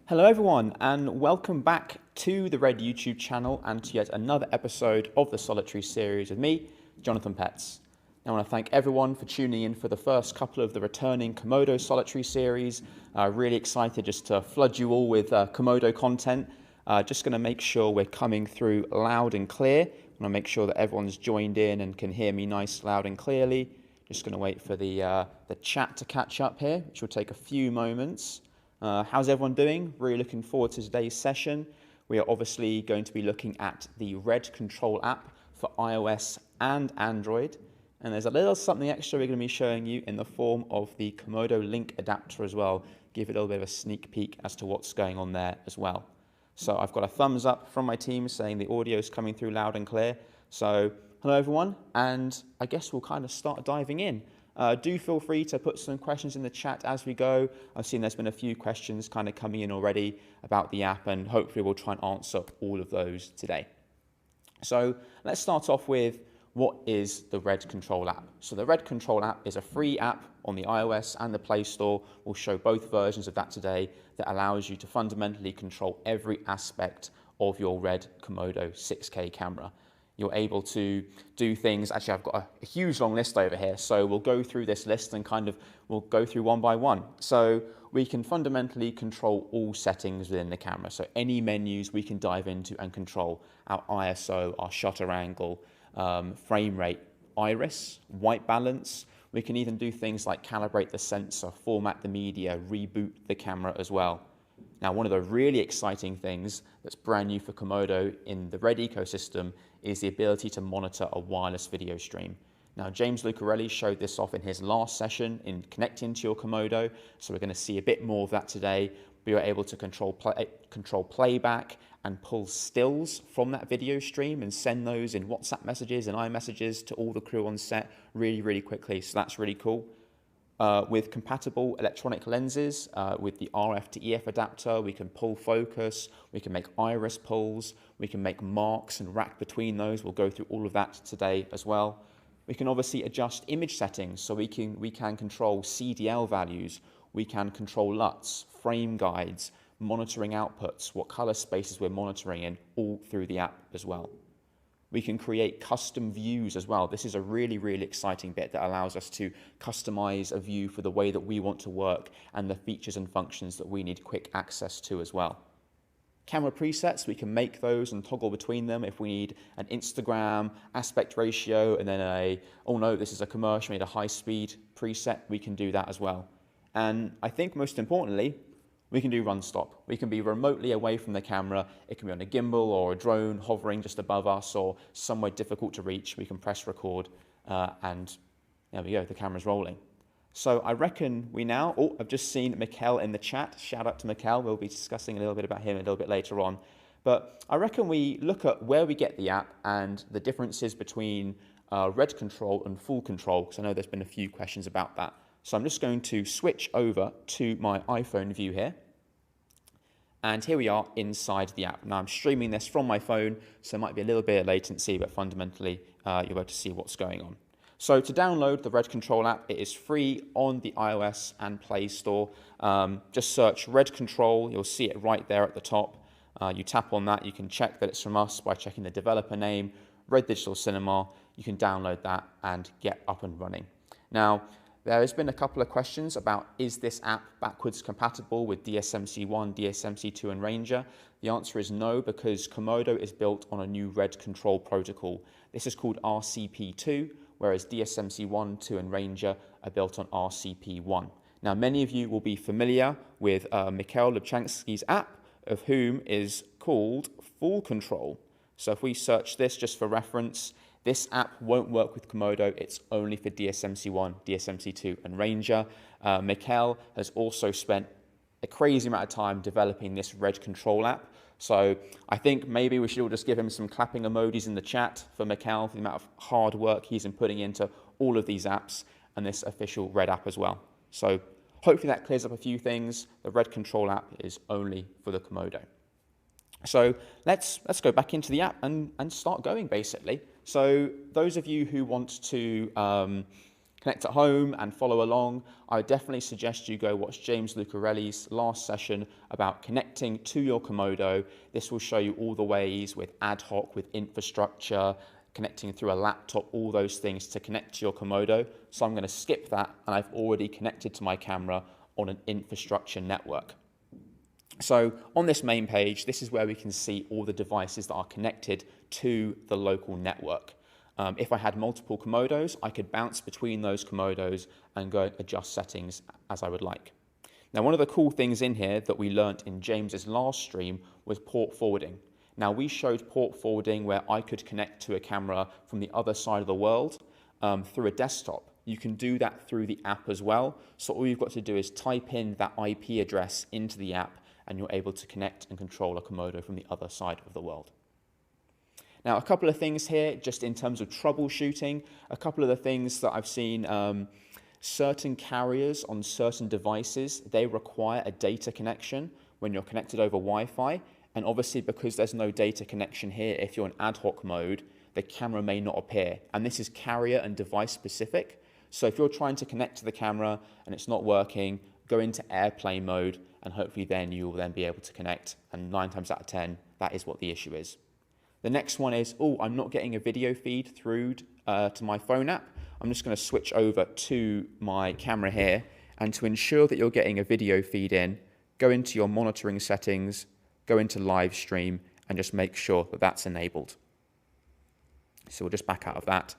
Hello everyone and welcome back to the RED YouTube channel and to yet another episode of the Solitary series with me, Jonathan Petts. I want to thank everyone for tuning in for the first couple of the returning Komodo Solitary series. Really excited just to flood you all with Komodo content. Just going to make sure we're coming through loud and clear. I want to make sure that everyone's joined in and can hear me nice, loud and clearly. Just going to wait for the chat to catch up here, which will take a few moments. How's everyone doing? Really looking forward to today's session. We are obviously going to be looking at the RED Control app for iOS and Android. And there's a little something extra we're going to be showing you in the form of the Komodo link adapter as well. Give you a little bit of a sneak peek as to what's going on there as well. So I've got a thumbs up from my team saying the audio is coming through loud and clear. So hello everyone, and I guess we'll kind of start diving in. Do feel free to put some questions in the chat as we go. I've seen there's been a few questions kind of coming in already about the app, and hopefully we'll try and answer all of those today. So let's start off with what is the RED Control app. So the RED Control app is a free app on the iOS and the Play Store. We'll show both versions of that today that allows you to fundamentally control every aspect of your RED Komodo 6K camera. You're able to do things. Actually, I've got a huge long list over here, so we'll go through this list and we'll go through one by one. So we can fundamentally control all settings within the camera. So any menus we can dive into and control: our ISO, our shutter angle, frame rate, iris, white balance. We can even do things like calibrate the sensor, format the media, reboot the camera as well. Now, one of the really exciting things that's brand new for Komodo in the RED ecosystem is the ability to monitor a wireless video stream. Now, James Lucarelli showed this off in his last session in connecting to your Komodo, so we're going to see a bit more of that today. We are able to control playback and pull stills from that video stream and send those in WhatsApp messages and iMessages to all the crew on set really, really quickly, so that's really cool. With compatible electronic lenses, with the RF to EF adapter, we can pull focus, we can make iris pulls, we can make marks and rack between those. We'll go through all of that today as well. We can obviously adjust image settings, so we can control CDL values, we can control LUTs, frame guides, monitoring outputs, what color spaces we're monitoring in, all through the app as well. We can create custom views as well. This is a really, really exciting bit that allows us to customize a view for the way that we want to work and the features and functions that we need quick access to as well. Camera presets, we can make those and toggle between them if we need an Instagram aspect ratio and then oh no, this is a commercial, we need a high speed preset, we can do that as well. And I think most importantly, we can do run stop. We can be remotely away from the camera. It can be on a gimbal or a drone hovering just above us or somewhere difficult to reach. We can press record and there we go, the camera's rolling. So I reckon I've just seen Mikkel in the chat. Shout out to Mikkel. We'll be discussing a little bit about him a little bit later on. But I reckon we look at where we get the app and the differences between RED Control and full control, because I know there's been a few questions about that. So I'm just going to switch over to my iPhone view here. And here we are inside the app. Now I'm streaming this from my phone, so there might be a little bit of latency, but fundamentally you'll be able to see what's going on. So to download the RED Control app, it is free on the iOS and Play Store. Just search RED Control, you'll see it right there at the top. You tap on that, you can check that it's from us by checking the developer name, Red Digital Cinema. You can download that and get up and running. Now, there has been a couple of questions about, is this app backwards compatible with DSMC1, DSMC2 and Ranger? The answer is no, because Komodo is built on a new RED Control protocol. This is called RCP2, whereas DSMC1, 2 and Ranger are built on RCP1. Now, many of you will be familiar with Mikhail Lubchansky's app, of whom is called Full Control. So if we search this just for reference, this app won't work with Komodo. It's only for DSMC1, DSMC2 and Ranger. Mikhail has also spent a crazy amount of time developing this RED Control app. So I think maybe we should all just give him some clapping emojis in the chat for Mikhail for the amount of hard work he's been putting into all of these apps and this official RED app as well. So hopefully that clears up a few things. The RED Control app is only for the Komodo. So let's go back into the app and start going basically. So those of you who want to connect at home and follow along, I would definitely suggest you go watch James Lucarelli's last session about connecting to your Komodo. This will show you all the ways with ad hoc, with infrastructure, connecting through a laptop, all those things to connect to your Komodo. So I'm going to skip that, and I've already connected to my camera on an infrastructure network. So on this main page, this is where we can see all the devices that are connected to the local network. If I had multiple Komodos, I could bounce between those Komodos and go adjust settings as I would like. Now, one of the cool things in here that we learnt in James's last stream was port forwarding. Now, we showed port forwarding where I could connect to a camera from the other side of the world through a desktop. You can do that through the app as well. So all you've got to do is type in that IP address into the app, and you're able to connect and control a Komodo from the other side of the world. Now, a couple of things here, just in terms of troubleshooting, a couple of the things that I've seen, certain carriers on certain devices, they require a data connection when you're connected over Wi-Fi. And obviously, because there's no data connection here, if you're in ad hoc mode, the camera may not appear. And this is carrier and device specific. So if you're trying to connect to the camera and it's not working, go into airplane mode, and hopefully then you will then be able to connect. And 9 times out of 10, that is what the issue is. The next one is, I'm not getting a video feed through to my phone app. I'm just going to switch over to my camera here. And to ensure that you're getting a video feed in, go into your monitoring settings, go into live stream, and just make sure that that's enabled. So we'll just back out of that.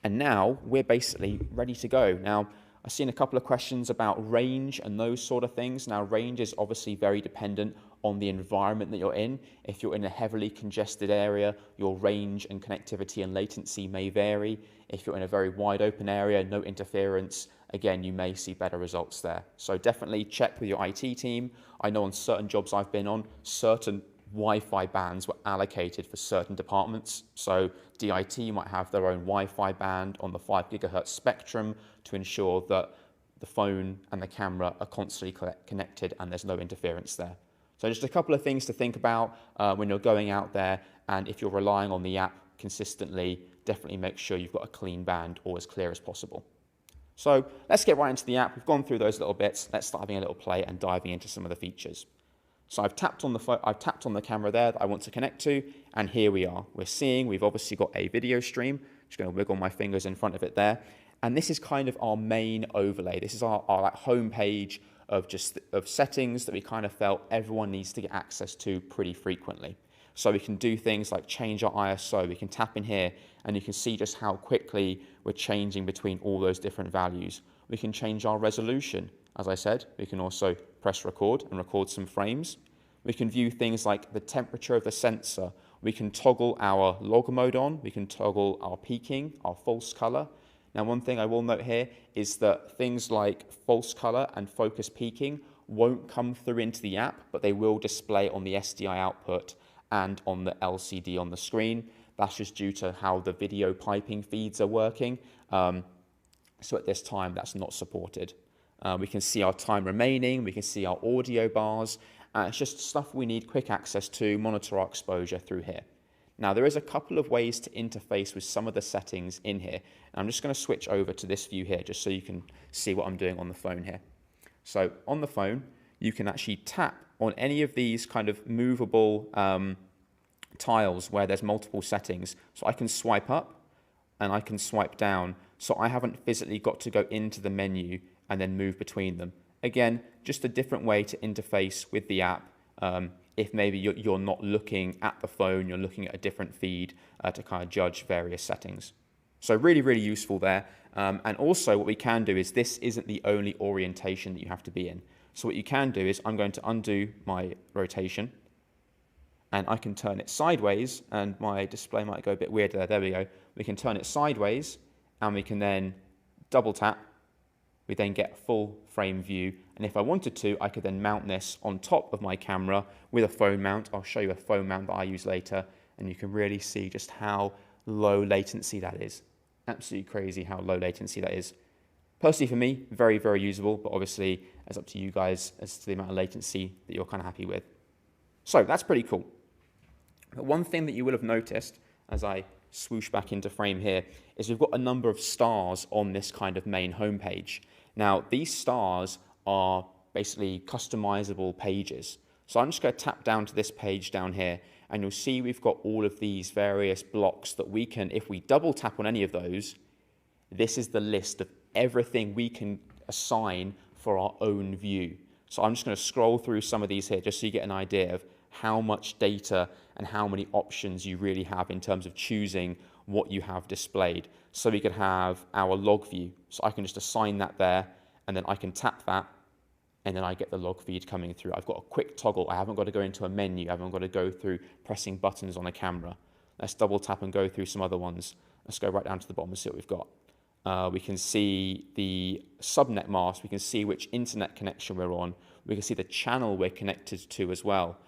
And now we're basically ready to go. Now, I've seen a couple of questions about range and those sort of things. Now, range is obviously very dependent on the environment that you're in. If you're in a heavily congested area, your range and connectivity and latency may vary. If you're in a very wide open area, no interference, again, you may see better results there. So definitely check with your IT team. I know on certain jobs I've been on, certain Wi-Fi bands were allocated for certain departments. So DIT might have their own Wi-Fi band on the 5 gigahertz spectrum to ensure that the phone and the camera are constantly connected and there's no interference there. So just a couple of things to think about when you're going out there, and if you're relying on the app consistently, definitely make sure you've got a clean band or as clear as possible. So let's get right into the app. We've gone through those little bits. Let's start having a little play and diving into some of the features. So I've tapped on the camera there that I want to connect to, and here we are. We've obviously got a video stream. Just going to wiggle my fingers in front of it there. And this is kind of our main overlay. This is our like home page of settings that we kind of felt everyone needs to get access to pretty frequently. So we can do things like change our ISO. We can tap in here, and you can see just how quickly we're changing between all those different values. We can change our resolution. As I said, we can also press record and record some frames. We can view things like the temperature of the sensor. We can toggle our log mode on. We can toggle our peaking, our false color. Now, one thing I will note here is that things like false color and focus peaking won't come through into the app, but they will display on the SDI output and on the LCD on the screen. That's just due to how the video piping feeds are working. So at this time, that's not supported. We can see our time remaining. We can see our audio bars. It's just stuff we need quick access to, monitor our exposure through here. Now, there is a couple of ways to interface with some of the settings in here. And I'm just going to switch over to this view here, just so you can see what I'm doing on the phone here. So on the phone, you can actually tap on any of these kind of movable tiles where there's multiple settings. So I can swipe up and I can swipe down. So I haven't physically got to go into the menu and then move between them. Again, just a different way to interface with the app. If maybe you're not looking at the phone, you're looking at a different feed to kind of judge various settings. So really, really useful there. And also what we can do is this isn't the only orientation that you have to be in. So what you can do is I'm going to undo my rotation, and I can turn it sideways, and my display might go a bit weird there. There we go. We can turn it sideways, and we can then double tap. We then get a full frame view, and if I wanted to, I could then mount this on top of my camera with a phone mount. I'll show you a phone mount that I use later, and you can really see just how low latency that is. Absolutely crazy how low latency that is. Personally for me, very, very usable, but obviously it's up to you guys as to the amount of latency that you're kind of happy with. So that's pretty cool. But one thing that you will have noticed as I swoosh back into frame here, is we've got a number of stars on this kind of main homepage. Now, these stars are basically customizable pages. So I'm just going to tap down to this page down here, and you'll see we've got all of these various blocks that we can, if we double tap on any of those, this is the list of everything we can assign for our own view. So I'm just going to scroll through some of these here just so you get an idea of how much data and how many options you really have in terms of choosing what you have displayed. So we could have our log view. So I can just assign that there, and then I can tap that, and then I get the log feed coming through. I've got a quick toggle. I haven't got to go into a menu. I haven't got to go through pressing buttons on a camera. Let's double tap and go through some other ones. Let's go right down to the bottom and see what we've got. We can see the subnet mask. We can see which internet connection we're on. We can see the channel we're connected to as well.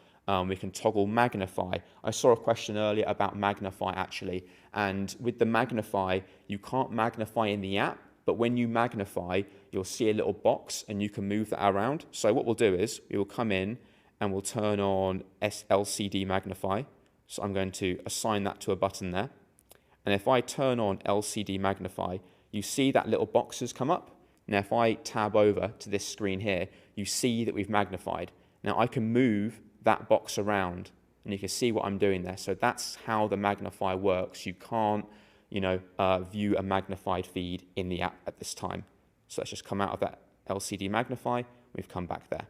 We can toggle magnify. I saw a question earlier about magnify actually. And with the magnify, you can't magnify in the app, but when you magnify, you'll see a little box and you can move that around. So what we'll do is we will come in and we'll turn on LCD magnify. So I'm going to assign that to a button there. And if I turn on LCD magnify, you see that little box has come up. Now, if I tab over to this screen here, you see that we've magnified. Now, I can move that box around, and you can see what I'm doing there. So that's how the magnify works. You can't, view a magnified feed in the app at this time. So let's just come out of that LCD magnify. We've come back there.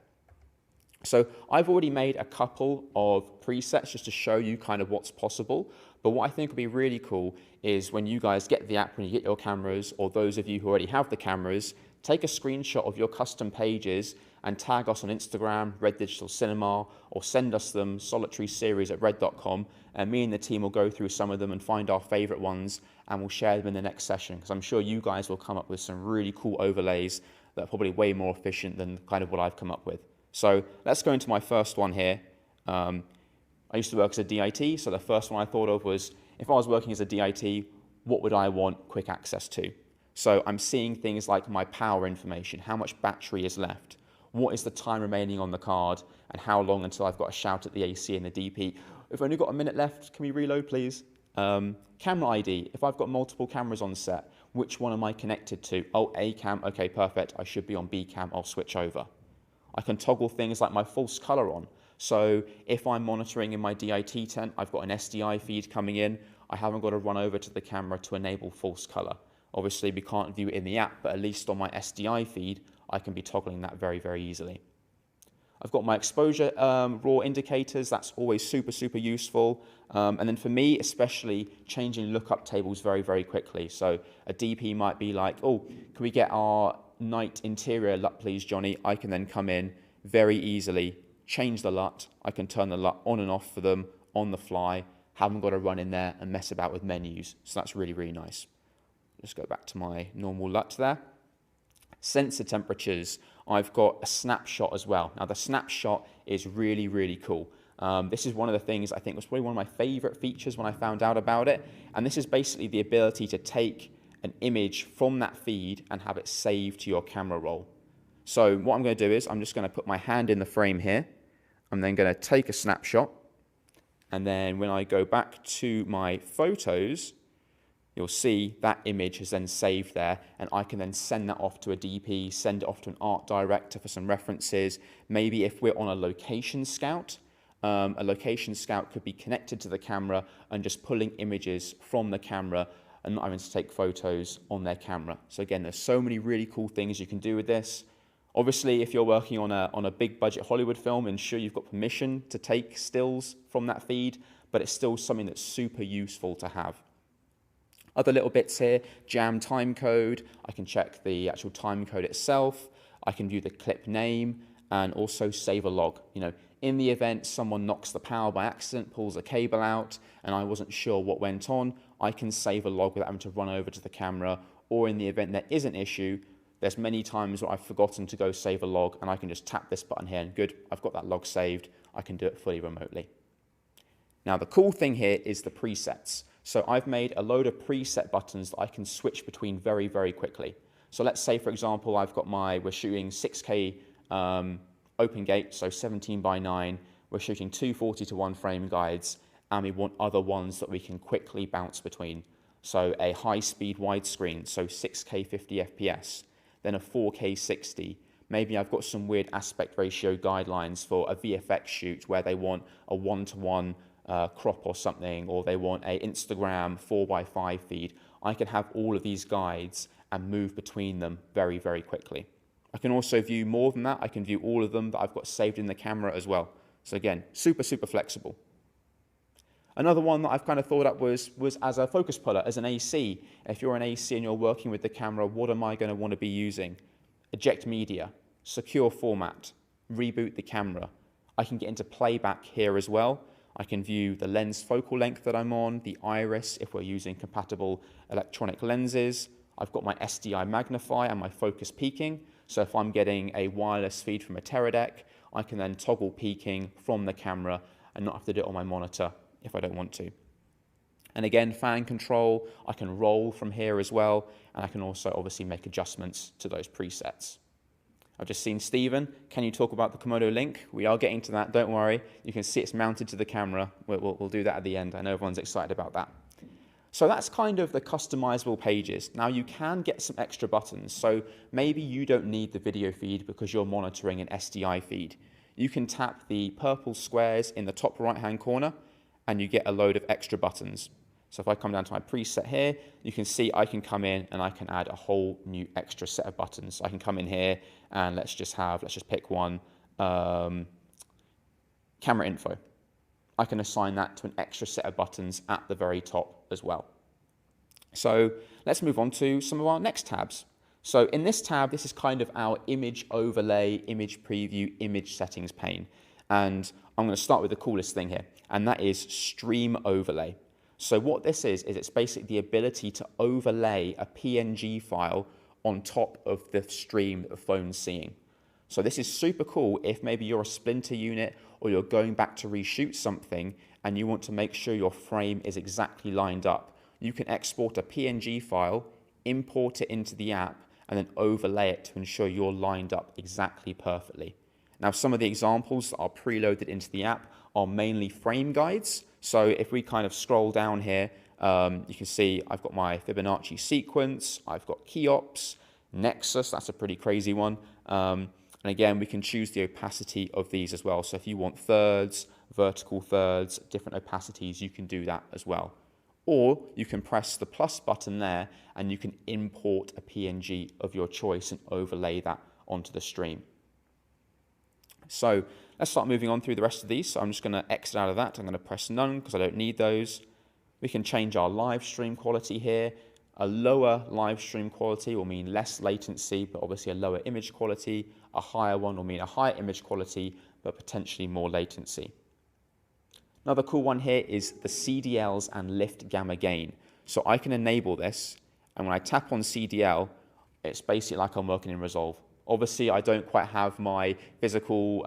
So I've already made a couple of presets just to show you kind of what's possible. But what I think would be really cool is when you guys get the app, when you get your cameras, or those of you who already have the cameras, take a screenshot of your custom pages and tag us on Instagram, Red Digital Cinema, or send us them, solitaryseries@red.com, and me and the team will go through some of them and find our favorite ones, and we'll share them in the next session, because I'm sure you guys will come up with some really cool overlays that are probably way more efficient than kind of what I've come up with. So let's go into my first one here. I used to work as a DIT, so the first one I thought of was, if I was working as a DIT, what would I want quick access to? So I'm seeing things like my power information, how much battery is left, what is the time remaining on the card, and how long until I've got to shout at the AC and the DP, "We've only got a minute left, can we reload please?" Camera ID, if I've got multiple cameras on set, which one am I connected to? Oh, A cam, okay, perfect, I should be on B cam, I'll switch over. I can toggle things like my false color on. So if I'm monitoring in my DIT tent, I've got an SDI feed coming in, I haven't got to run over to the camera to enable false color. Obviously, we can't view it in the app, but at least on my SDI feed, I can be toggling that very, very easily. I've got my exposure raw indicators. That's always super, super useful. And then for me, especially changing lookup tables very, very quickly. So a DP might be like, "Oh, can we get our night interior LUT, please, Johnny?" I can then come in very easily, change the LUT. I can turn the LUT on and off for them on the fly. Haven't got to run in there and mess about with menus. So that's really, really nice. Just go back to my normal LUT there. Sensor temperatures, I've got a snapshot as well. Now the snapshot is really, really cool. This is one of the things I think was probably one of my favorite features when I found out about it. And this is basically the ability to take an image from that feed and have it saved to your camera roll. So what I'm going to do is I'm just going to put my hand in the frame here. I'm then going to take a snapshot. And then when I go back to my photos, you'll see that image is then saved there, and I can then send that off to a DP, send it off to an art director for some references. Maybe if we're on a location scout could be connected to the camera and just pulling images from the camera and not having to take photos on their camera. So again, there's so many really cool things you can do with this. Obviously, if you're working on a big budget Hollywood film, ensure you've got permission to take stills from that feed, but it's still something that's super useful to have. Other little bits here, jam time code. I can check the actual time code itself. I can view the clip name and also save a log. In the event someone knocks the power by accident, pulls a cable out, and I wasn't sure what went on, I can save a log without having to run over to the camera. Or in the event there is an issue, there's many times where I've forgotten to go save a log, and I can just tap this button here, and good, I've got that log saved. I can do it fully remotely. Now, the cool thing here is the presets. So I've made a load of preset buttons that I can switch between very, very quickly. So let's say, for example, we're shooting 6K open gate, so 17:9. We're shooting 240 to 1 frame guides, and we want other ones that we can quickly bounce between. So a high-speed widescreen, so 6K 50 FPS, then a 4K 60. Maybe I've got some weird aspect ratio guidelines for a VFX shoot where they want a one-to-one crop or something, or they want a Instagram 4x5 feed. I can have all of these guides and move between them very, very quickly. I can also view more than that. I can view all of them that I've got saved in the camera as well. So again, super, super flexible. Another one that I've kind of thought up was as a focus puller, as an AC. If you're an AC and you're working with the camera, what am I going to want to be using? Eject media, secure format, reboot the camera. I can get into playback here as well. I can view the lens focal length that I'm on, the iris if we're using compatible electronic lenses. I've got my SDI magnify and my focus peaking. So if I'm getting a wireless feed from a Teradek, I can then toggle peaking from the camera and not have to do it on my monitor if I don't want to. And again, fan control, I can roll from here as well, and I can also obviously make adjustments to those presets. I've just seen Stephen. Can you talk about the Komodo link? We are getting to that, don't worry. You can see it's mounted to the camera. We'll do that at the end. I know everyone's excited about that. So that's kind of the customizable pages. Now you can get some extra buttons. So maybe you don't need the video feed because you're monitoring an SDI feed. You can tap the purple squares in the top right-hand corner and you get a load of extra buttons. So if I come down to my preset here, you can see I can come in and I can add a whole new extra set of buttons. So I can come in here and let's just pick one, camera info. I can assign that to an extra set of buttons at the very top as well. So let's move on to some of our next tabs. So in this tab, this is kind of our image overlay, image preview, image settings pane. And I'm going to start with the coolest thing here, and that is stream overlay. So what this is it's basically the ability to overlay a PNG file on top of the stream that the phone's seeing. So this is super cool if maybe you're a splinter unit or you're going back to reshoot something and you want to make sure your frame is exactly lined up. You can export a PNG file, import it into the app, and then overlay it to ensure you're lined up exactly perfectly. Now, some of the examples that are preloaded into the app are mainly frame guides. So if we kind of scroll down here, you can see I've got my Fibonacci sequence, I've got Cheops, Nexus, that's a pretty crazy one. And again, we can choose the opacity of these as well. So if you want thirds, vertical thirds, different opacities, you can do that as well. Or you can press the plus button there and you can import a PNG of your choice and overlay that onto the stream. So let's start moving on through the rest of these. So I'm just going to exit out of that. I'm going to press none because I don't need those. We can change our live stream quality here. A lower live stream quality will mean less latency, but obviously a lower image quality. A higher one will mean a higher image quality, but potentially more latency. Another cool one here is the CDLs and lift gamma gain. So I can enable this, and when I tap on CDL, it's basically like I'm working in Resolve. Obviously, I don't quite have my physical,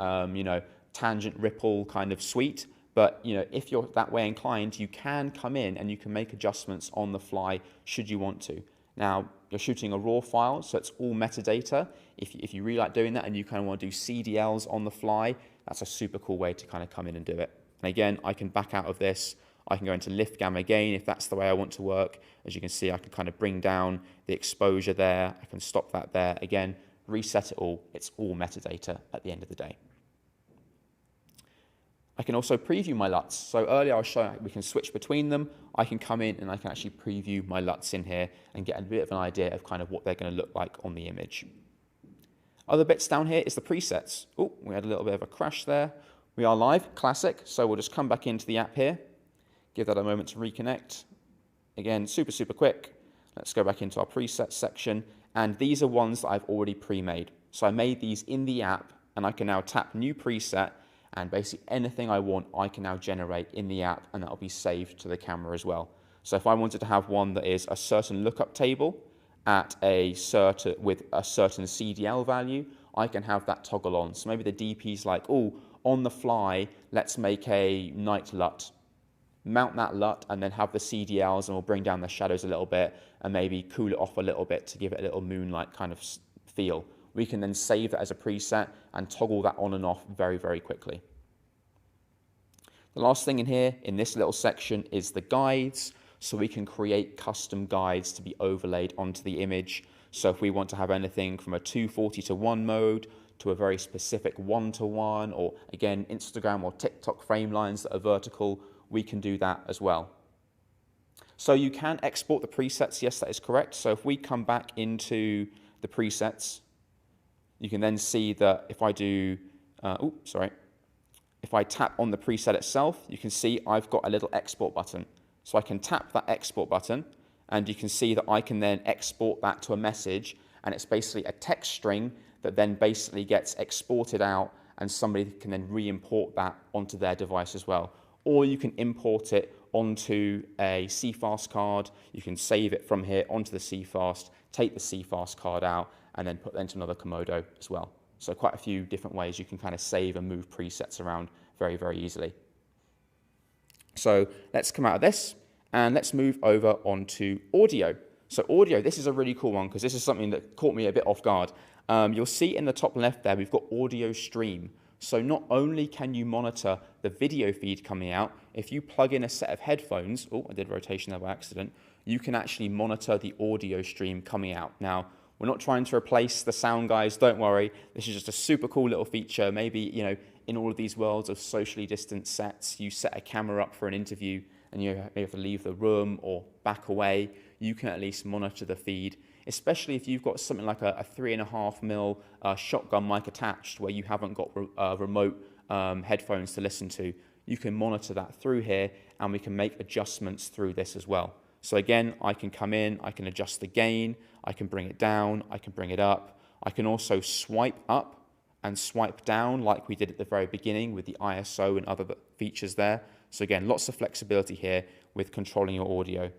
tangent ripple kind of suite, but if you're that way inclined, you can come in and you can make adjustments on the fly should you want to. Now, you're shooting a RAW file, so it's all metadata. If you really like doing that and you kind of want to do CDLs on the fly, that's a super cool way to kind of come in and do it. And again, I can back out of this. I can go into lift gamma gain if that's the way I want to work. As you can see, I can kind of bring down the exposure there. I can stop that there. Again, reset it all. It's all metadata at the end of the day. I can also preview my LUTs. So earlier I was showing we can switch between them. I can come in and I can actually preview my LUTs in here and get a bit of an idea of kind of what they're going to look like on the image. Other bits down here is the presets. Oh, we had a little bit of a crash there. We are live, classic. So we'll just come back into the app here. Give that a moment to reconnect. Again, super, super quick. Let's go back into our presets section. And these are ones that I've already pre-made. So I made these in the app and I can now tap new preset and basically anything I want, I can now generate in the app and that'll be saved to the camera as well. So if I wanted to have one that is a certain lookup table with a certain CDL value, I can have that toggle on. So maybe the DP's like, oh, on the fly, let's make a night LUT. Mount that LUT and then have the CDLs and we'll bring down the shadows a little bit and maybe cool it off a little bit to give it a little moonlight kind of feel. We can then save that as a preset and toggle that on and off very, very quickly. The last thing in here, in this little section, is the guides. So we can create custom guides to be overlaid onto the image. So if we want to have anything from a 240:1 mode to a very specific 1:1, or again, Instagram or TikTok frame lines that are vertical, we can do that as well. So you can export the presets, yes, that is correct. So if we come back into the presets, you can then see that if I do, if I tap on the preset itself, you can see I've got a little export button. So I can tap that export button, and you can see that I can then export that to a message, and it's basically a text string that then basically gets exported out, and somebody can then re-import that onto their device as well. Or you can import it onto a CFast card. You can save it from here onto the CFast, take the CFast card out, and then put that into another Komodo as well. So quite a few different ways you can kind of save and move presets around very, very easily. So let's come out of this and let's move over onto audio. So audio, this is a really cool one because this is something that caught me a bit off guard. You'll see in the top left there, we've got audio stream. So not only can you monitor the video feed coming out, if you plug in a set of headphones, oh, I did rotation there by accident, you can actually monitor the audio stream coming out. Now, we're not trying to replace the sound guys, don't worry. This is just a super cool little feature. Maybe, you know, in all of these worlds of socially distant sets, you set a camera up for an interview and you have to leave the room or back away. You can at least monitor the feed, especially if you've got something like a 3.5mm shotgun mic attached where you haven't got remote headphones to listen to. You can monitor that through here, and we can make adjustments through this as well. So again, I can come in, I can adjust the gain, I can bring it down, I can bring it up. I can also swipe up and swipe down like we did at the very beginning with the ISO and other features there. So again, lots of flexibility here with controlling your audio.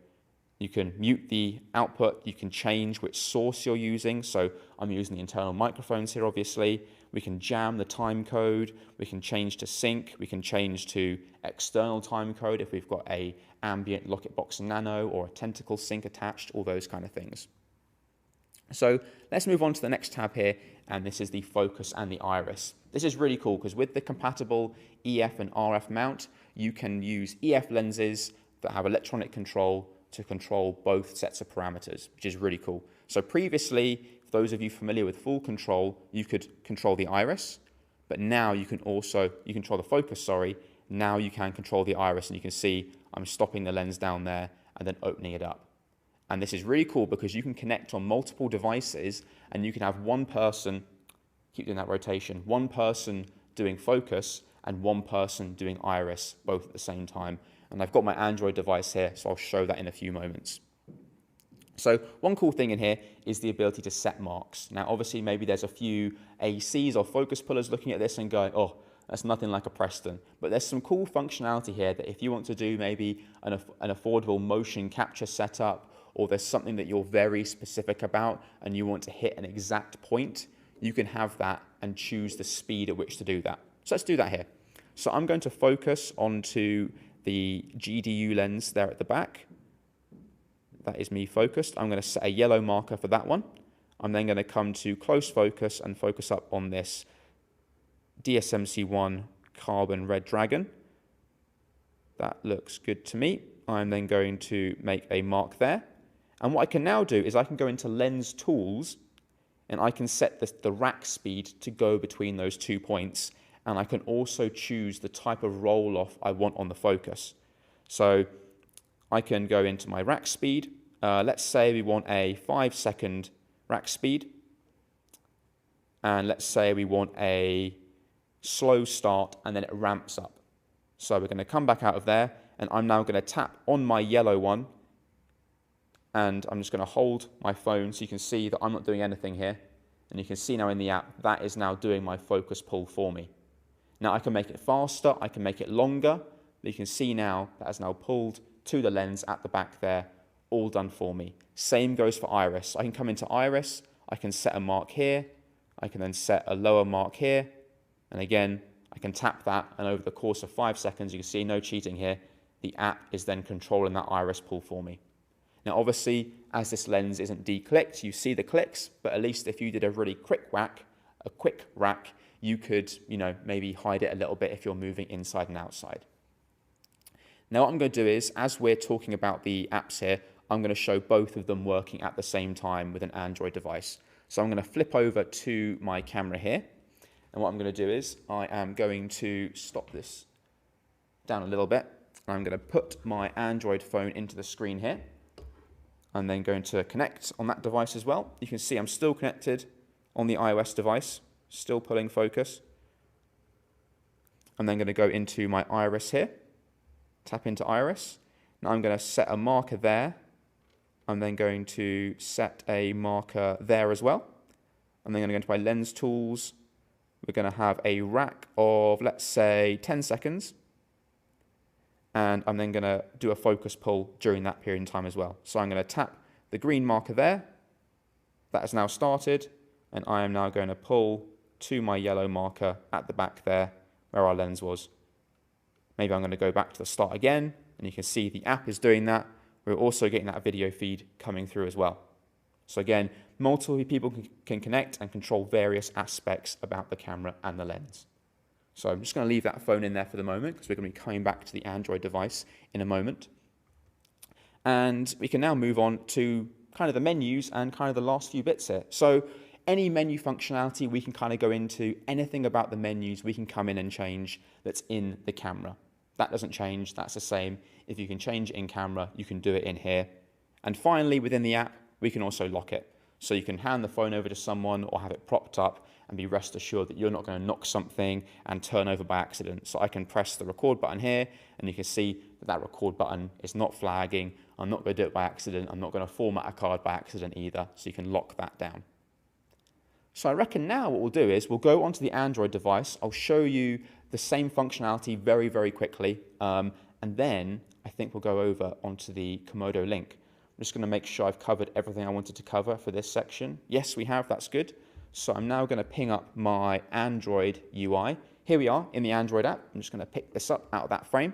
You can mute the output, you can change which source you're using. So I'm using the internal microphones here, obviously. We can jam the time code, we can change to sync, we can change to external time code if we've got a ambient Locketbox Nano or a tentacle sync attached, all those kind of things. So let's move on to the next tab here, and this is the focus and the iris. This is really cool because with the compatible EF and RF mount, you can use EF lenses that have electronic control to control both sets of parameters, which is really cool. So previously, for those of you familiar with full control, you could control the iris, but now you can control the focus, sorry. Now you can control the iris, and you can see I'm stopping the lens down there and then opening it up. And this is really cool because you can connect on multiple devices, and you can have one person, keep doing that rotation, one person doing focus and one person doing iris, both at the same time. And I've got my Android device here, so I'll show that in a few moments. So one cool thing in here is the ability to set marks. Now, obviously, maybe there's a few ACs or focus pullers looking at this and going, oh, that's nothing like a Preston. But there's some cool functionality here that if you want to do maybe an affordable motion capture setup, or there's something that you're very specific about and you want to hit an exact point, you can have that and choose the speed at which to do that. So let's do that here. So I'm going to focus onto the GDU lens there at the back. That is me focused. I'm going to set a yellow marker for that one. I'm then going to come to close focus and focus up on this DSMC1 Carbon Red Dragon. That looks good to me. I'm then going to make a mark there. And what I can now do is I can go into Lens Tools, and I can set the rack speed to go between those 2 points. And I can also choose the type of roll-off I want on the focus. So I can go into my rack speed. Let's say we want a 5-second rack speed. And let's say we want a slow start, and then it ramps up. So we're going to come back out of there, and I'm now going to tap on my yellow one. And I'm just going to hold my phone so you can see that I'm not doing anything here. And you can see now in the app, that is now doing my focus pull for me. Now I can make it faster, I can make it longer, but you can see now that has now pulled to the lens at the back there, all done for me. Same goes for iris. I can come into iris, I can set a mark here, I can then set a lower mark here, and again, I can tap that, and over the course of 5 seconds, you can see no cheating here, the app is then controlling that iris pull for me. Now obviously, as this lens isn't declicked, you see the clicks, but at least if you did a really quick rack, you could, maybe hide it a little bit if you're moving inside and outside. Now what I'm going to do is, as we're talking about the apps here, I'm going to show both of them working at the same time with an Android device. So I'm going to flip over to my camera here. And what I'm going to do is I am going to stop this down a little bit. And I'm going to put my Android phone into the screen here. I'm then going to connect on that device as well. You can see I'm still connected on the iOS device, still pulling focus. I'm then going to go into my iris here, tap into iris. Now I'm going to set a marker there. I'm then going to set a marker there as well. I'm then going to go into my lens tools. We're going to have a rack of, let's say, 10 seconds. And I'm then going to do a focus pull during that period in time as well. So I'm going to tap the green marker there. That has now started. And I am now going to pull to my yellow marker at the back there where our lens was. Maybe I'm going to go back to the start again. And you can see the app is doing that. We're also getting that video feed coming through as well. So again, multiple people can connect and control various aspects about the camera and the lens. So I'm just going to leave that phone in there for the moment because we're going to be coming back to the Android device in a moment. And we can now move on to kind of the menus and kind of the last few bits here. So any menu functionality we can kind of go into, anything about the menus we can come in and change that's in the camera. That doesn't change, that's the same. If you can change it in camera, you can do it in here. And finally, within the app, we can also lock it. So you can hand the phone over to someone or have it propped up and be rest assured that you're not going to knock something and turn over by accident. So I can press the record button here and you can see that that record button is not flagging. I'm not going to do it by accident. I'm not going to format a card by accident either. So you can lock that down. So I reckon now what we'll do is we'll go onto the Android device. I'll show you the same functionality very, very quickly. And then I think we'll go over onto the Komodo link. I'm just going to make sure I've covered everything I wanted to cover for this section. Yes, we have. That's good. So I'm now going to ping up my Android UI. Here we are in the Android app. I'm just going to pick this up out of that frame.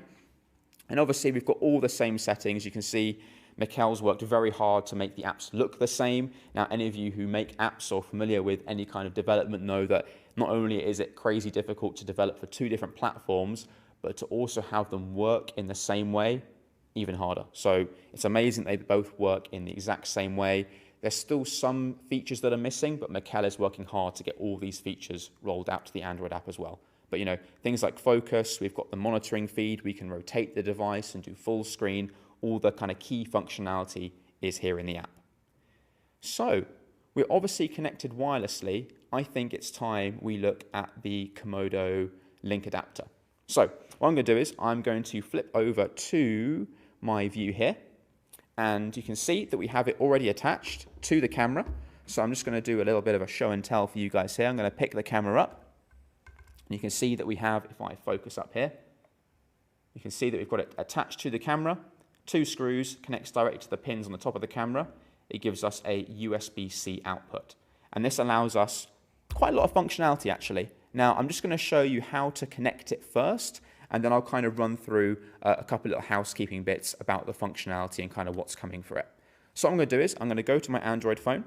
And obviously, we've got all the same settings. You can see Mikkel's worked very hard to make the apps look the same. Now, any of you who make apps or familiar with any kind of development know that not only is it crazy difficult to develop for two different platforms, but to also have them work in the same way, even harder. So it's amazing they both work in the exact same way. There's still some features that are missing, but Mikkel is working hard to get all these features rolled out to the Android app as well. But you know, things like focus, we've got the monitoring feed, we can rotate the device and do full screen. All the kind of key functionality is here in the app. So we're obviously connected wirelessly. I think it's time we look at the Komodo link adapter. So what I'm going to do is I'm going to flip over to my view here. And you can see that we have it already attached to the camera. So I'm just going to do a little bit of a show and tell for you guys here. I'm going to pick the camera up. And you can see that we have, if I focus up here, you can see that we've got it attached to the camera. 2 screws, connects directly to the pins on the top of the camera. It gives us a USB-C output. And this allows us quite a lot of functionality actually. Now I'm just going to show you how to connect it first, and then I'll kind of run through a couple of little housekeeping bits about the functionality and kind of what's coming for it. So what I'm going to do is I'm going to go to my Android phone.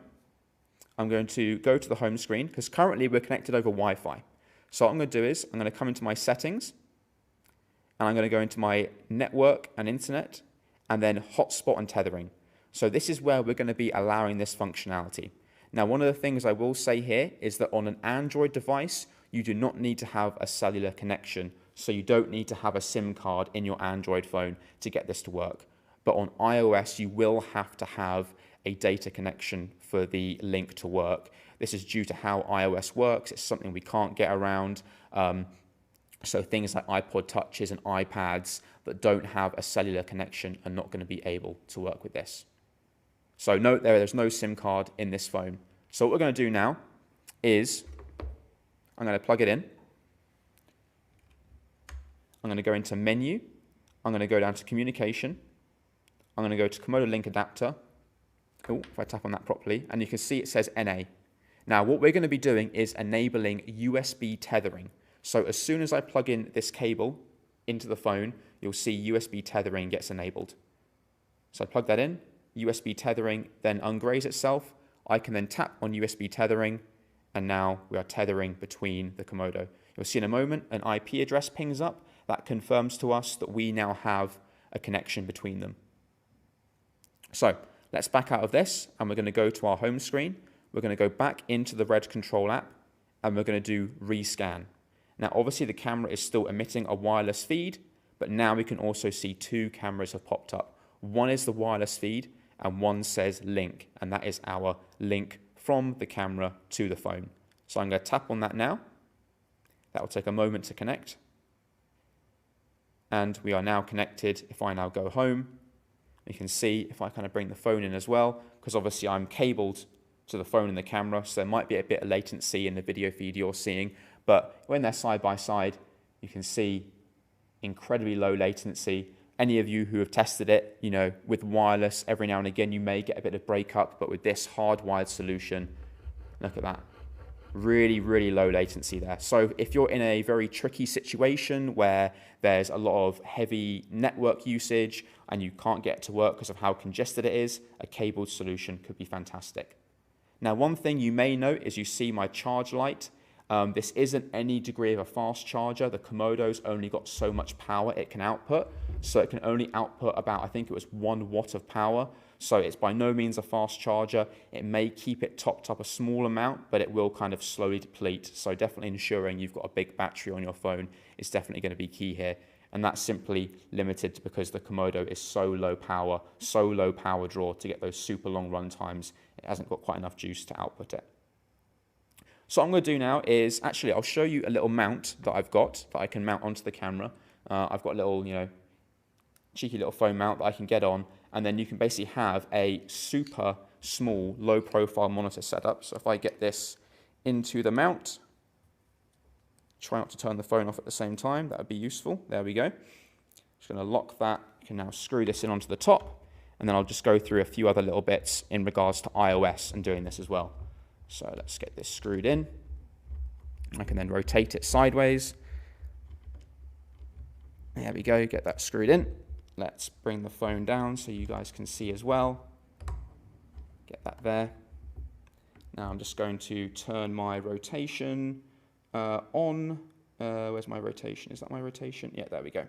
I'm going to go to the home screen because currently we're connected over Wi-Fi. So what I'm going to do is I'm going to come into my settings and I'm going to go into my network and internet and then hotspot and tethering. So this is where we're going to be allowing this functionality. Now, one of the things I will say here is that on an Android device, you do not need to have a cellular connection. So you don't need to have a SIM card in your Android phone to get this to work. But on iOS, you will have to have a data connection for the link to work. This is due to how iOS works. It's something we can't get around. So things like iPod Touches and iPads that don't have a cellular connection are not going to be able to work with this. So note there's no SIM card in this phone. So what we're going to do now is I'm going to plug it in. I'm going to go into menu. I'm going to go down to communication. I'm going to go to Komodo link adapter. Oh, if I tap on that properly, and you can see it says NA. Now what we're going to be doing is enabling USB tethering. So as soon as I plug in this cable into the phone, you'll see USB tethering gets enabled. So I plug that in, USB tethering then ungrays itself. I can then tap on USB tethering, and now we are tethering between the Komodo. You'll see in a moment an IP address pings up. That confirms to us that we now have a connection between them. So let's back out of this, and we're going to go to our home screen. We're going to go back into the RED Control app, and we're going to do rescan. Now, obviously, the camera is still emitting a wireless feed, but now we can also see two cameras have popped up. One is the wireless feed, and one says link, and that is our link from the camera to the phone. So I'm going to tap on that now. That will take a moment to connect. And we are now connected. If I now go home, you can see if I kind of bring the phone in as well, because obviously I'm cabled to the phone and the camera, so there might be a bit of latency in the video feed you're seeing, but when they're side by side, you can see incredibly low latency. Any of you who have tested it, you know, with wireless, every now and again you may get a bit of breakup, but with this hardwired solution, look at that. Really, really low latency there. So if you're in a very tricky situation where there's a lot of heavy network usage and you can't get to work because of how congested it is, a cabled solution could be fantastic. Now, one thing you may note is you see my charge light. This isn't any degree of a fast charger. The Komodo's only got so much power it can output. So it can only output about, I think it was 1 watt of power. So it's by no means a fast charger. It may keep it topped up a small amount, but it will kind of slowly deplete. So definitely ensuring you've got a big battery on your phone is definitely going to be key here. And that's simply limited because the Komodo is so low power draw to get those super long run times. It hasn't got quite enough juice to output it. So what I'm going to do now is, actually, I'll show you a little mount that I've got that I can mount onto the camera. I've got a little, cheeky little phone mount that I can get on, and then you can basically have a super small, low profile monitor setup. So if I get this into the mount, try not to turn the phone off at the same time, that would be useful. There we go. Just going to lock that. You can now screw this in onto the top, and then I'll just go through a few other little bits in regards to iOS and doing this as well. So let's get this screwed in. I can then rotate it sideways. There we go, get that screwed in. Let's bring the phone down so you guys can see as well. Get that there. Now I'm just going to turn my rotation on. Where's my rotation? Is that my rotation? Yeah, there we go.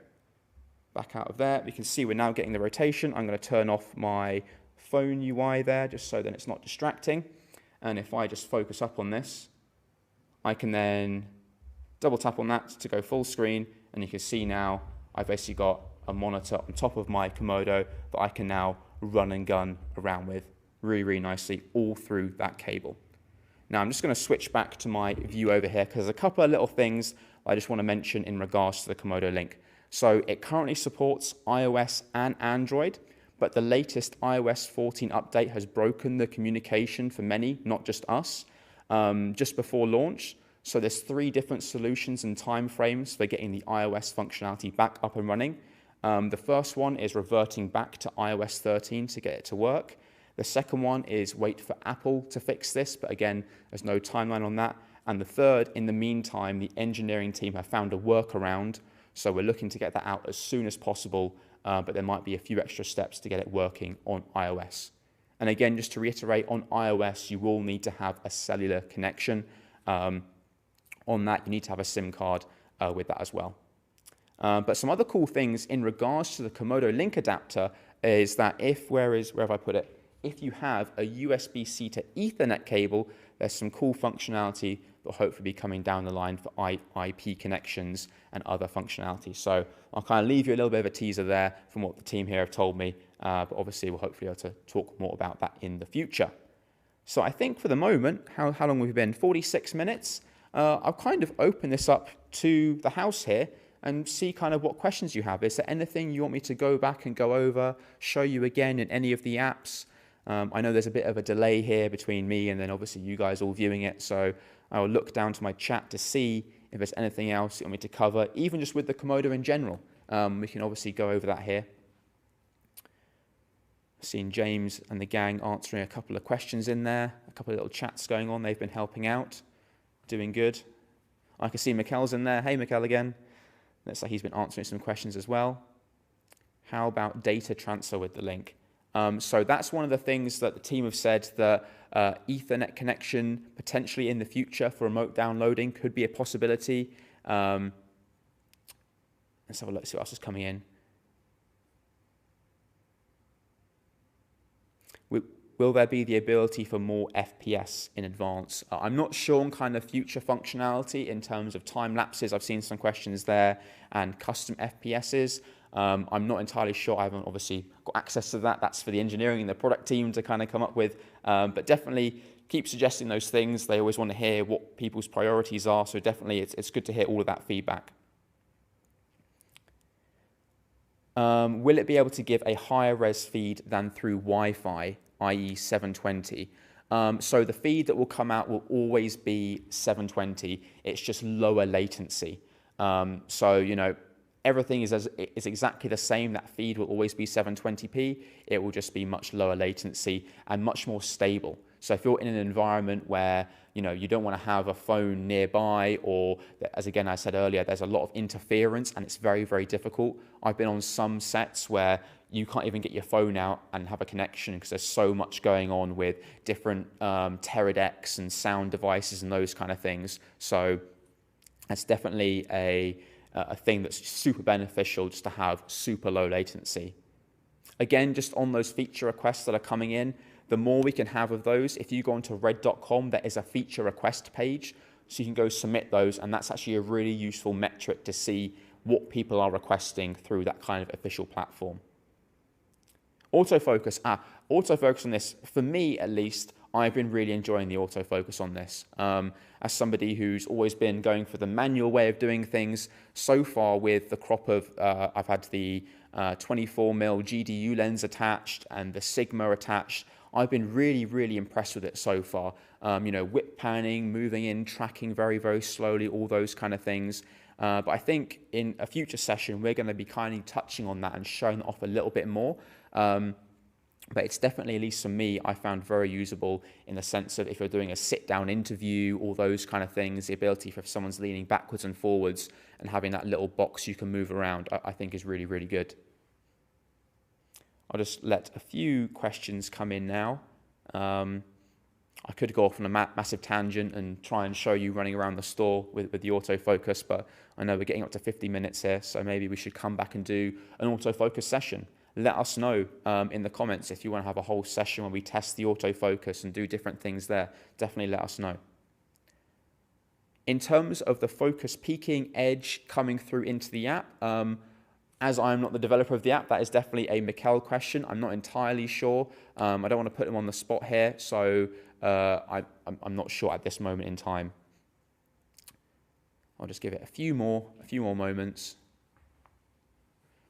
Back out of there. We can see we're now getting the rotation. I'm going to turn off my phone UI there just so that it's not distracting. And if I just focus up on this, I can then double tap on that to go full screen. And you can see now I've basically got a monitor on top of my Komodo that I can now run and gun around with really, really nicely all through that cable. Now I'm just going to switch back to my view over here because there's a couple of little things I just want to mention in regards to the Komodo Link. So it currently supports iOS and Android, but the latest iOS 14 update has broken the communication for many, not just us, just before launch. So there's 3 different solutions and time frames for getting the iOS functionality back up and running. The first one is reverting back to iOS 13 to get it to work. The second one is wait for Apple to fix this, but again, there's no timeline on that. And the third, in the meantime, the engineering team have found a workaround. So we're looking to get that out as soon as possible, but there might be a few extra steps to get it working on iOS. And again, just to reiterate, on iOS, you will need to have a cellular connection. On that, you need to have a SIM card with that as well. But some other cool things in regards to the Komodo Link adapter is that where have I put it? If you have a USB-C to Ethernet cable, there's some cool functionality that will hopefully be coming down the line for IP connections and other functionality. So I'll kind of leave you a little bit of a teaser there from what the team here have told me, but obviously we'll hopefully be able to talk more about that in the future. So I think for the moment, how long have we been? 46 minutes. I'll kind of open this up to the house here and see kind of what questions you have. Is there anything you want me to go back and go over, show you again in any of the apps? I know there's a bit of a delay here between me and then obviously you guys all viewing it, so I will look down to my chat to see if there's anything else you want me to cover, even just with the Komodo in general. We can obviously go over that here. I've seen James and the gang answering a couple of questions in there, a couple of little chats going on. They've been helping out, doing good. I can see Mikkel's in there. Hey, Mikkel again. Looks like he's been answering some questions as well. How about data transfer with the link? So that's one of the things that the team have said, that Ethernet connection potentially in the future for remote downloading could be a possibility. Let's have a look, see what else is coming in. Will there be the ability for more FPS in advance? I'm not sure on kind of future functionality in terms of time lapses. I've seen some questions there, and custom FPSs. I'm not entirely sure. I haven't obviously got access to that. That's for the engineering and the product team to kind of come up with. But definitely keep suggesting those things. They always want to hear what people's priorities are. So definitely it's good to hear all of that feedback. Will it be able to give a higher res feed than through Wi-Fi, i.e. 720? So the feed that will come out will always be 720. It's just lower latency. So, you know, everything is exactly the same. That feed will always be 720p. It will just be much lower latency and much more stable. So if you're in an environment where, you know, you don't want to have a phone nearby, or as again I said earlier, there's a lot of interference and it's very, very difficult. I've been on some sets where you can't even get your phone out and have a connection because there's so much going on with different Teredecs and sound devices and those kind of things. So that's definitely a thing that's super beneficial, just to have super low latency. Again, just on those feature requests that are coming in, the more we can have of those, if you go onto red.com, there is a feature request page, so you can go submit those, and that's actually a really useful metric to see what people are requesting through that kind of official platform. Autofocus. Autofocus on this, for me at least, I've been really enjoying the autofocus on this. As somebody who's always been going for the manual way of doing things, so far with the crop of, I've had the 24mm GDU lens attached and the Sigma attached. I've been really, really impressed with it so far. You know, whip panning, moving in, tracking very, very slowly, all those kind of things. But I think in a future session, we're going to be kind of touching on that and showing it off a little bit more. But it's definitely, at least for me, I found very usable in the sense of if you're doing a sit-down interview, all those kind of things, the ability for if someone's leaning backwards and forwards and having that little box you can move around, I think is really, really good. I'll just let a few questions come in now. I could go off on a massive tangent and try and show you running around the store with the autofocus, but I know we're getting up to 50 minutes here, so maybe we should come back and do an autofocus session. Let us know in the comments if you want to have a whole session where we test the autofocus and do different things there. Definitely let us know. In terms of the focus peaking edge coming through into the app, as I'm not the developer of the app, that is definitely a Mikkel question. I'm not entirely sure. I don't want to put him on the spot here, so I'm not sure at this moment in time. I'll just give it a few more moments.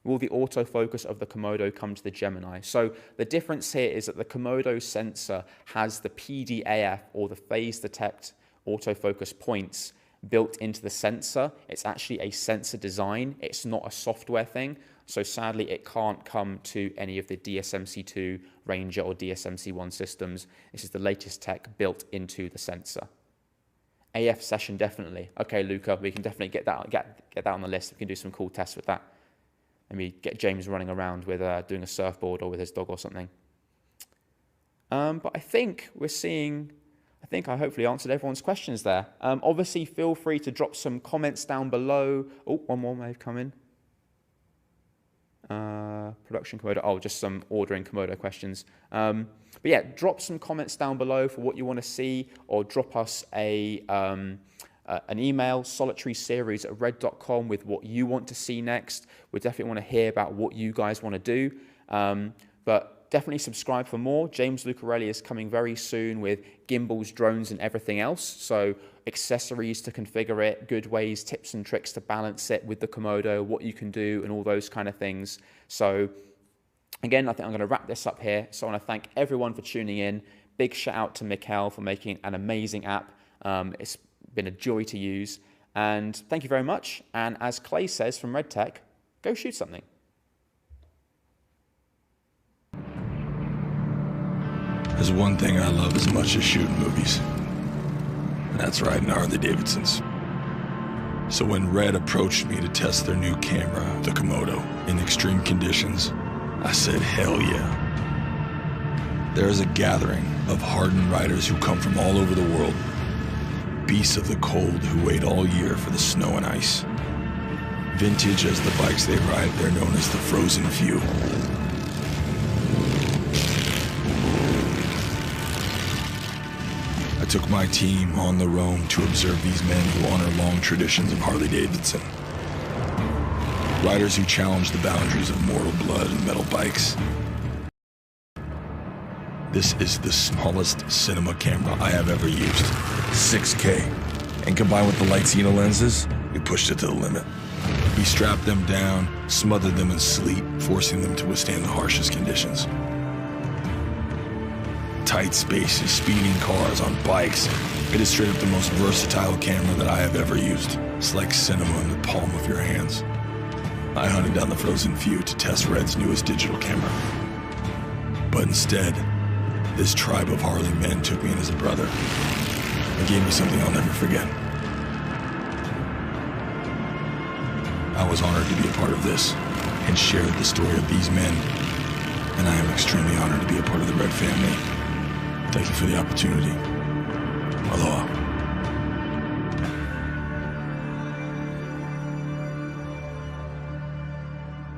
Will the autofocus of the Komodo come to the Gemini? So the difference here is that the Komodo sensor has the PDAF, or the phase detect autofocus points, built into the sensor. It's actually a sensor design. It's not a software thing. So sadly, it can't come to any of the DSMC2 Ranger or DSMC1 systems. This is the latest tech built into the sensor. AF session, definitely. Okay, Luca, we can definitely get that on the list. We can do some cool tests with that. Maybe get James running around with doing a surfboard or with his dog or something. But I think I hopefully answered everyone's questions there. Obviously, feel free to drop some comments down below. Oh, one more may have come in. Production Komodo. Oh, just some ordering Komodo questions. But yeah, drop some comments down below for what you want to see, or drop us an email, solitaryseries@red.com, with what you want to see next. We definitely want to hear about what you guys want to do. But definitely subscribe for more. James Lucarelli is coming very soon with gimbals, drones, and everything else. So accessories to configure it, good ways, tips and tricks to balance it with the Komodo, what you can do, and all those kind of things. So again, I think I'm going to wrap this up here. So I want to thank everyone for tuning in. Big shout out to Mikkel for making an amazing app. It's been a joy to use. And thank you very much. And as Clay says from Red Tech, go shoot something. There's one thing I love as much as shooting movies, and that's riding Harley Davidsons. So when Red approached me to test their new camera, the Komodo, in extreme conditions, I said, hell yeah. There is a gathering of hardened riders who come from all over the world, beasts of the cold who wait all year for the snow and ice. Vintage as the bikes they ride, they're known as the Frozen Few. took my team on the roam to observe these men who honor long traditions of Harley-Davidson. Riders who challenge the boundaries of mortal blood and metal bikes. This is the smallest cinema camera I have ever used. 6K. And combined with the Lightina lenses, We pushed it to the limit. We strapped them down, smothered them in sleep, forcing them to withstand the harshest conditions. Tight spaces, speeding cars, on bikes. It is straight up the most versatile camera that I have ever used. It's like cinema in the palm of your hands. I hunted down the frozen few to test Red's newest digital camera. But instead, this tribe of Harley men took me in as a brother and gave me something I'll never forget. I was honored to be a part of this and shared the story of these men, and I am extremely honored to be a part of the Red family. Thank you for the opportunity. Aloha.